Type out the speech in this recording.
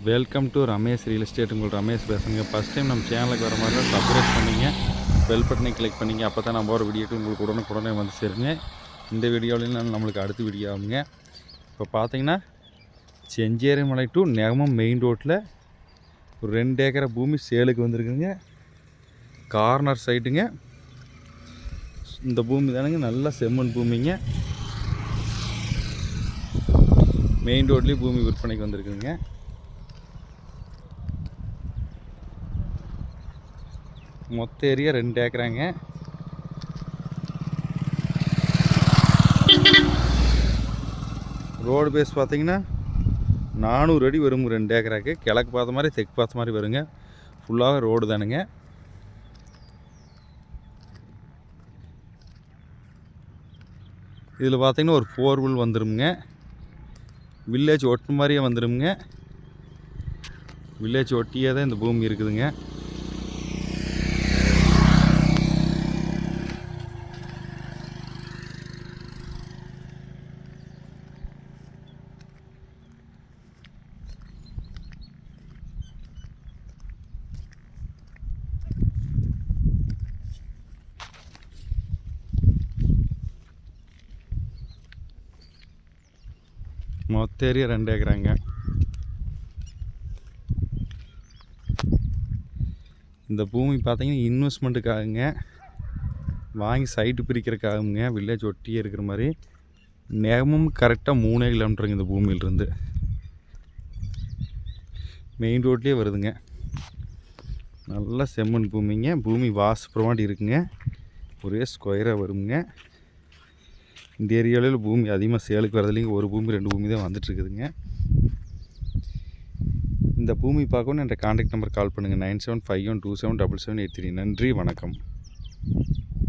Welcome to Ramesh real estate. உங்கள் ரமேஷ் பேசுங்க. First time நம்ம சேனலுக்கு வர மாதிரி சப்ஸ்கிரைப் பண்ணிங்க, பெல் பட்டனை கிளிக் பண்ணிங்க. அப்போ தான் நான் போகிற வீடியோக்கு உங்களுக்கு உடனே வந்து சேருங்க. இந்த வீடியோவிலையும் நம்மளுக்கு அடுத்த வீடியோ ஆகுங்க. இப்போ பார்த்தீங்கன்னா செஞ்சேரிமலை டு நெகமம் மெயின் ரோட்டில் ஒரு 2 ஏக்கரை பூமி சேலுக்கு வந்திருக்குங்க. கார்னர் சைட்டுங்க. இந்த பூமி தானுங்க நல்ல செம்மண் பூமிங்க. மெயின் ரோட்லேயும் பூமி விற்பனைக்கு வந்திருக்குங்க. மொத்த ஏரியா 2 ஏக்கராங்க. ரோடு பேஸ் பார்த்தீங்கன்னா 400 அடி வருங்க 2 ஏக்கராக்கு. கிழக்கு பார்த்த மாதிரி தெற்கு பார்த்த மாதிரி வருங்க. ஃபுல்லாக ரோடு தானுங்க. இதில் பார்த்தீங்கன்னா ஒரு 4 வீல் வந்துடுங்க. வில்லேஜ் ஒட்டு மாதிரியே வந்துடுங்க. வில்லேஜ் ஒட்டியே தான் இந்த பூமி இருக்குதுங்க. மொத்த ஏரியா 2 ஏக்கராங்க. இந்த பூமி பார்த்தீங்கன்னா இன்வெஸ்ட்மெண்ட்டுக்காகுங்க, வாங்கி சைட்டு பிரிக்கிறதுக்காகுங்க. வில்லேஜ் ஒட்டியே இருக்கிற மாதிரி. நெகமும் கரெக்டாக 3 கிலோமீட்டருங்க இந்த பூமியிலிருந்து. மெயின் ரோட்லேயே வருதுங்க. நல்ல செம்மண் பூமிங்க. பூமி வாசுப்புறமாட்டி இருக்குங்க. ஒரே ஸ்கொயராக வருங்க. இந்த ஏரியாவில் பூமி அதிகமாக சேலுக்கு வரதில்லைங்க. ஒரு பூமி 2 பூமி தான் வந்துட்டுருக்குதுங்க. இந்த பூமி பார்க்கணுன்னு என்ற கான்டாக்ட் நம்பர் கால் பண்ணுங்கள். 9751277783. நன்றி, வணக்கம்.